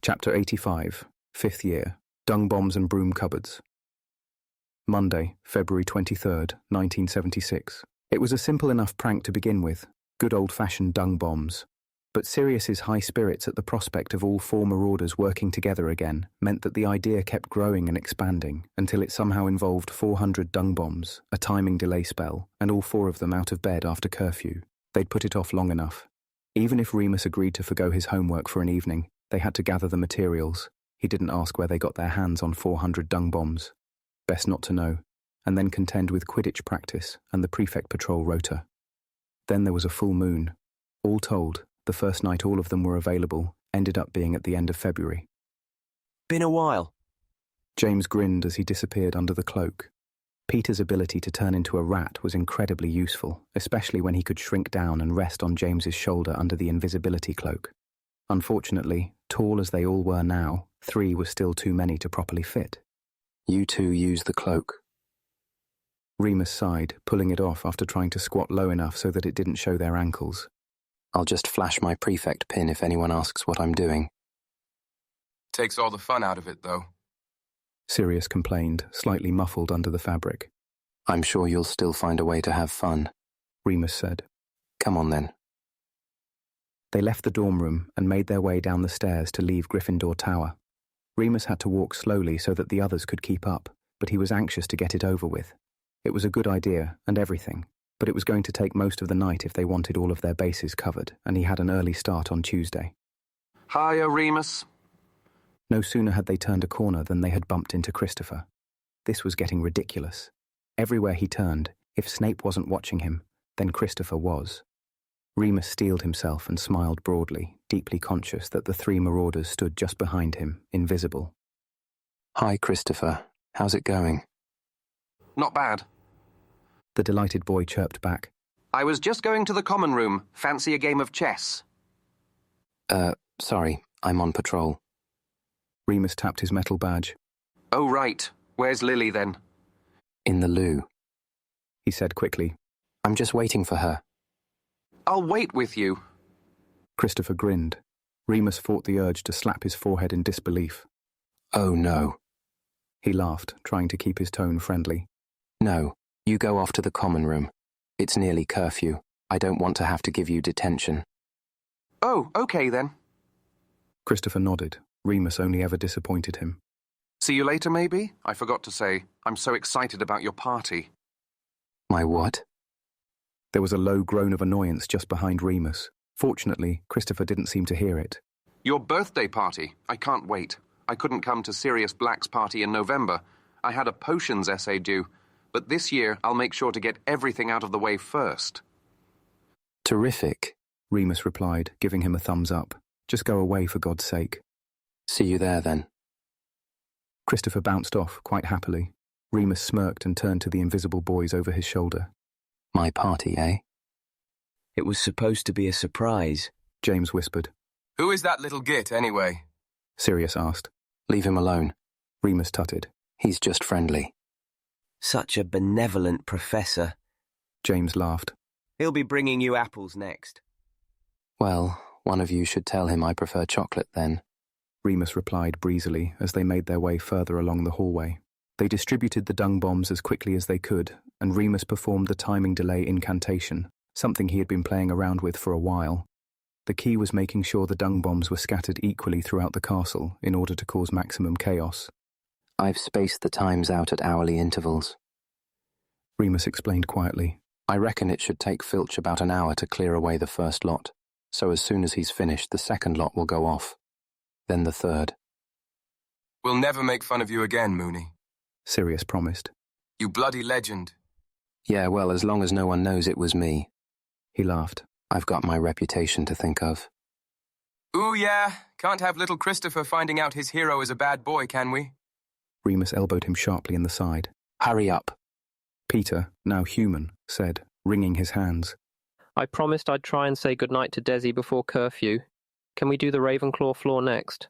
Chapter 85, 5th year, Dung bombs and broom cupboards. Monday, February 23rd, 1976. It was a simple enough prank to begin with, good old-fashioned dung bombs. But Sirius's high spirits at the prospect of all four Marauders working together again meant that the idea kept growing and expanding until it somehow involved 400 dung bombs, a timing delay spell, and all four of them out of bed after curfew. They'd put it off long enough. Even if Remus agreed to forgo his homework for an evening, they had to gather the materials. He didn't ask where they got their hands on 400 dung bombs. Best not to know, and then contend with Quidditch practice and the prefect patrol rota. Then there was a full moon. All told, the first night all of them were available ended up being at the end of February. Been a while. James grinned as he disappeared under the cloak. Peter's ability to turn into a rat was incredibly useful, especially when he could shrink down and rest on James's shoulder under the invisibility cloak. Unfortunately, tall as they all were now, 3 was still too many to properly fit. You two use the cloak. Remus sighed, pulling it off after trying to squat low enough so that it didn't show their ankles. I'll just flash my prefect pin if anyone asks what I'm doing. Takes all the fun out of it, though. Sirius complained, slightly muffled under the fabric. I'm sure you'll still find a way to have fun, Remus said. Come on then. They left the dorm room and made their way down the stairs to leave Gryffindor Tower. Remus had to walk slowly so that the others could keep up, but he was anxious to get it over with. It was a good idea and everything, but it was going to take most of the night if they wanted all of their bases covered, and he had an early start on Tuesday. Hiya, Remus. No sooner had they turned a corner than they had bumped into Christopher. This was getting ridiculous. Everywhere he turned, if Snape wasn't watching him, then Christopher was. Remus steeled himself and smiled broadly, deeply conscious that the 3 Marauders stood just behind him, invisible. Hi, Christopher. How's it going? Not bad. The delighted boy chirped back. I was just going to the common room. Fancy a game of chess? Sorry, I'm on patrol. Remus tapped his metal badge. Oh, right. Where's Lily, then? In the loo, He said quickly. I'm just waiting for her. I'll wait with you. Christopher grinned. Remus fought the urge to slap his forehead in disbelief. Oh no. He laughed, trying to keep his tone friendly. No, you go off to the common room. It's nearly curfew. I don't want to have to give you detention. Oh, okay then. Christopher nodded. Remus only ever disappointed him. See you later, maybe? I forgot to say, I'm so excited about your party. My what? There was a low groan of annoyance just behind Remus. Fortunately, Christopher didn't seem to hear it. Your birthday party. I can't wait. I couldn't come to Sirius Black's party in November. I had a potions essay due, but this year I'll make sure to get everything out of the way first. Terrific, Remus replied, giving him a thumbs up. Just go away, for God's sake. See you there then. Christopher bounced off, quite happily. Remus smirked and turned to the invisible boys over his shoulder. My party, eh? It was supposed to be a surprise. James whispered. Who is that little git, anyway? Sirius asked. Leave him alone. Remus tutted. He's just friendly. Such a benevolent professor. James laughed. He'll be bringing you apples next. Well, one of you should tell him I prefer chocolate then. Remus replied breezily as they made their way further along the hallway. They distributed the dung bombs as quickly as they could, and Remus performed the timing delay incantation, something he had been playing around with for a while. The key was making sure the dung bombs were scattered equally throughout the castle in order to cause maximum chaos. I've spaced the times out at hourly intervals. Remus explained quietly. I reckon it should take Filch about an hour to clear away the first lot, so as soon as he's finished, the second lot will go off. Then the third. We'll never make fun of you again, Mooney. Sirius promised. You bloody legend. Yeah, well, as long as no one knows it was me. He laughed. I've got my reputation to think of. Ooh, yeah. Can't have little Christopher finding out his hero is a bad boy, can we? Remus elbowed him sharply in the side. Hurry up. Peter, now human, said, wringing his hands. I promised I'd try and say goodnight to Desi before curfew. Can we do the Ravenclaw floor next?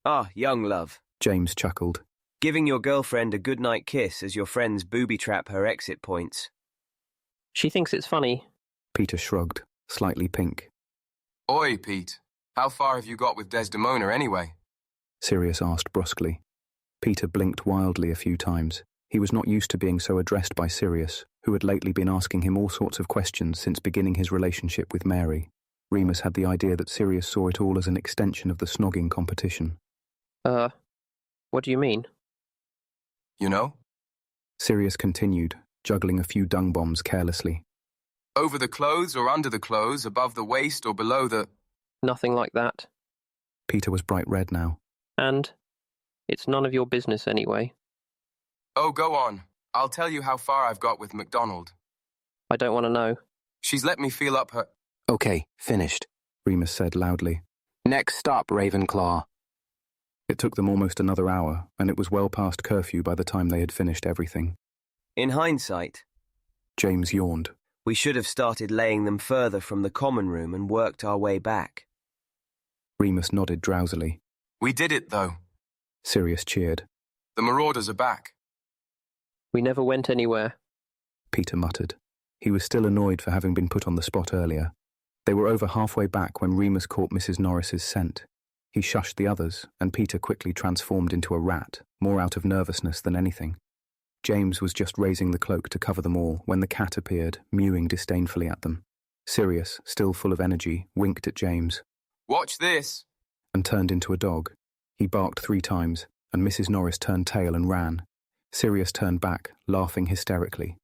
Ah, young love. James chuckled. Giving your girlfriend a goodnight kiss as your friends booby-trap her exit points. She thinks it's funny. Peter shrugged, slightly pink. Oi, Pete. How far have you got with Desdemona, anyway? Sirius asked brusquely. Peter blinked wildly a few times. He was not used to being so addressed by Sirius, who had lately been asking him all sorts of questions since beginning his relationship with Mary. Remus had the idea that Sirius saw it all as an extension of the snogging competition. What do you mean? You know? Sirius continued, juggling a few dung bombs carelessly. Over the clothes or under the clothes, above the waist or below the... Nothing like that. Peter was bright red now. And it's none of your business anyway. Oh, go on. I'll tell you how far I've got with MacDonald. I don't want to know. She's let me feel up her... Okay, finished, Remus said loudly. Next stop, Ravenclaw. It took them almost another hour, and it was well past curfew by the time they had finished everything. In hindsight, James yawned. we should have started laying them further from the common room and worked our way back. Remus nodded drowsily. We did it, though. Sirius cheered. The Marauders are back. We never went anywhere. Peter muttered. He was still annoyed for having been put on the spot earlier. They were over halfway back when Remus caught Mrs. Norris's scent. He shushed the others, and Peter quickly transformed into a rat, more out of nervousness than anything. James was just raising the cloak to cover them all when the cat appeared, mewing disdainfully at them. Sirius, still full of energy, winked at James. Watch this! And turned into a dog. He barked 3 times, and Mrs. Norris turned tail and ran. Sirius turned back, laughing hysterically.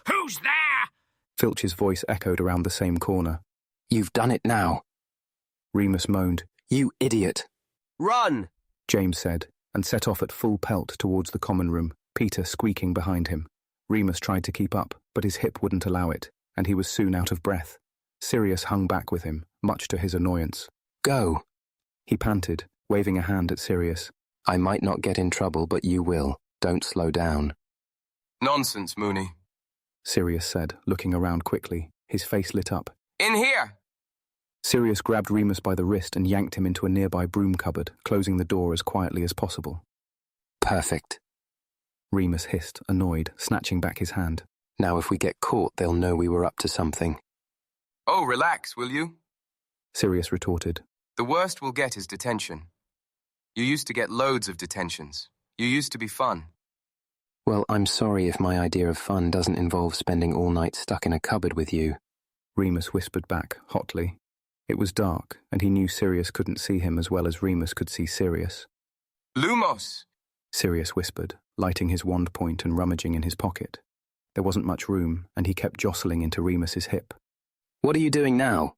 Who's there? Filch's voice echoed around the same corner. You've done it now. Remus moaned. You idiot. Run! James said, and set off at full pelt towards the common room, Peter squeaking behind him. Remus tried to keep up, but his hip wouldn't allow it, and he was soon out of breath. Sirius hung back with him, much to his annoyance. Go. He panted, waving a hand at Sirius. I might not get in trouble, but you will. Don't slow down. Nonsense, Mooney. Sirius said, looking around quickly. His face lit up. In here! Sirius grabbed Remus by the wrist and yanked him into a nearby broom cupboard, closing the door as quietly as possible. Perfect. Remus hissed, annoyed, snatching back his hand. Now if we get caught, they'll know we were up to something. Oh, relax, will you? Sirius retorted. The worst we'll get is detention. You used to get loads of detentions. You used to be fun. Well, I'm sorry if my idea of fun doesn't involve spending all night stuck in a cupboard with you. Remus whispered back, hotly. It was dark, and he knew Sirius couldn't see him as well as Remus could see Sirius. Lumos! Sirius whispered, lighting his wand point and rummaging in his pocket. There wasn't much room, and he kept jostling into Remus's hip. What are you doing now?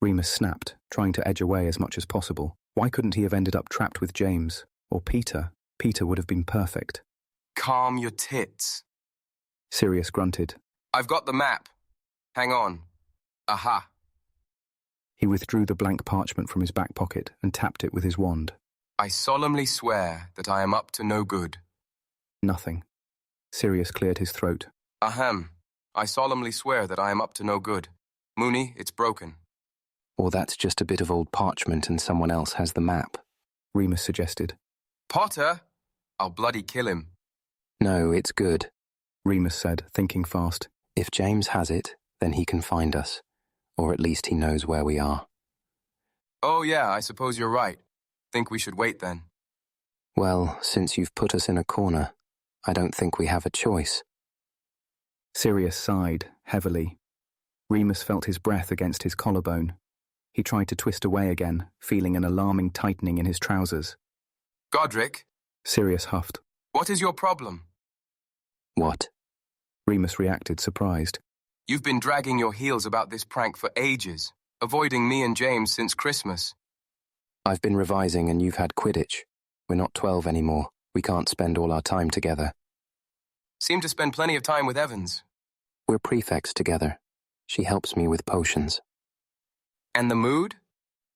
Remus snapped, trying to edge away as much as possible. Why couldn't he have ended up trapped with James? Or Peter? Peter would have been perfect. Calm your tits. Sirius grunted. I've got the map. Hang on. Aha. He withdrew the blank parchment from his back pocket and tapped it with his wand. I solemnly swear that I am up to no good. Nothing. Sirius cleared his throat. Ahem. I solemnly swear that I am up to no good. Mooney, it's broken. Or that's just a bit of old parchment and someone else has the map. Remus suggested. Potter? I'll bloody kill him. No, it's good. Remus said, thinking fast. If James has it, then he can find us. Or at least he knows where we are. Oh yeah, I suppose you're right. Think we should wait then. Well, since you've put us in a corner, I don't think we have a choice. Sirius sighed, heavily. Remus felt his breath against his collarbone. He tried to twist away again, feeling an alarming tightening in his trousers. Godric? Sirius huffed. What is your problem? What? Remus reacted, surprised. You've been dragging your heels about this prank for ages, avoiding me and James since Christmas. I've been revising and you've had Quidditch. We're not 12 anymore. We can't spend all our time together. Seem to spend plenty of time with Evans. We're prefects together. She helps me with potions. And the mood?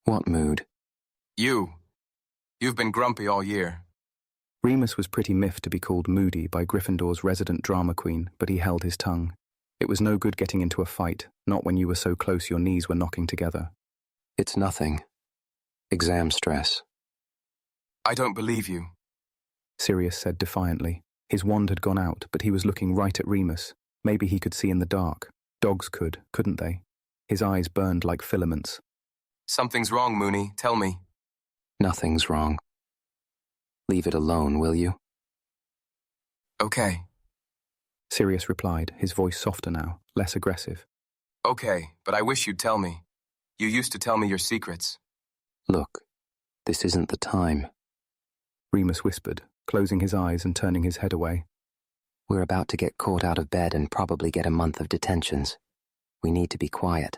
What mood? You. You've been grumpy all year. Remus was pretty miffed to be called moody by Gryffindor's resident drama queen, but he held his tongue. It was no good getting into a fight, not when you were so close your knees were knocking together. It's nothing. Exam stress. I don't believe you. Sirius said defiantly. His wand had gone out, but he was looking right at Remus. Maybe he could see in the dark. Dogs could, couldn't they? His eyes burned like filaments. Something's wrong, Mooney. Tell me. Nothing's wrong. Leave it alone, will you? Okay. Sirius replied, his voice softer now, less aggressive. Okay, but I wish you'd tell me. You used to tell me your secrets. Look, this isn't the time. Remus whispered, closing his eyes and turning his head away. We're about to get caught out of bed and probably get a month of detentions. We need to be quiet.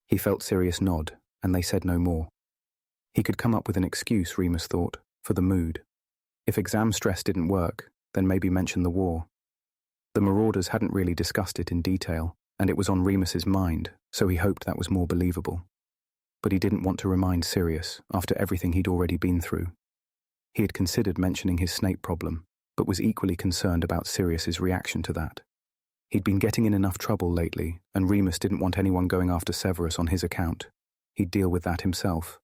He felt Sirius nod, and they said no more. He could come up with an excuse, Remus thought, for the mood. If exam stress didn't work, then maybe mention the war. The Marauders hadn't really discussed it in detail, and it was on Remus's mind, so he hoped that was more believable. But he didn't want to remind Sirius after everything he'd already been through. He had considered mentioning his Snape problem, but was equally concerned about Sirius's reaction to that. He'd been getting in enough trouble lately, and Remus didn't want anyone going after Severus on his account. He'd deal with that himself.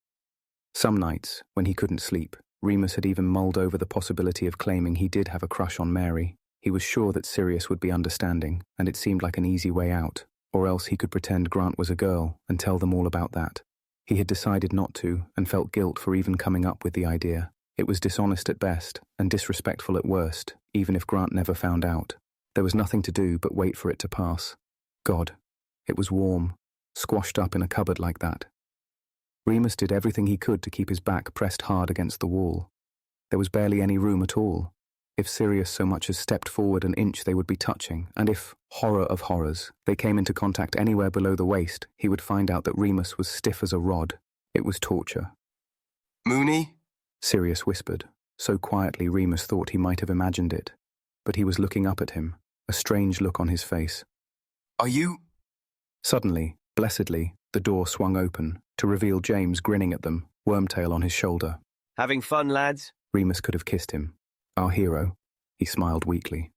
Some nights, when he couldn't sleep, Remus had even mulled over the possibility of claiming he did have a crush on Mary. He was sure that Sirius would be understanding, and it seemed like an easy way out, or else he could pretend Grant was a girl and tell them all about that. He had decided not to, and felt guilt for even coming up with the idea. It was dishonest at best, and disrespectful at worst, even if Grant never found out. There was nothing to do but wait for it to pass. God, it was warm, squashed up in a cupboard like that. Remus did everything he could to keep his back pressed hard against the wall. There was barely any room at all. If Sirius so much as stepped forward an inch, they would be touching, and if, horror of horrors, they came into contact anywhere below the waist, he would find out that Remus was stiff as a rod. It was torture. Mooney? Sirius whispered, so quietly Remus thought he might have imagined it. But he was looking up at him, a strange look on his face. Are you... Suddenly, blessedly, the door swung open, to reveal James grinning at them, Wormtail on his shoulder. Having fun, lads? Remus could have kissed him. Our hero. He smiled weakly.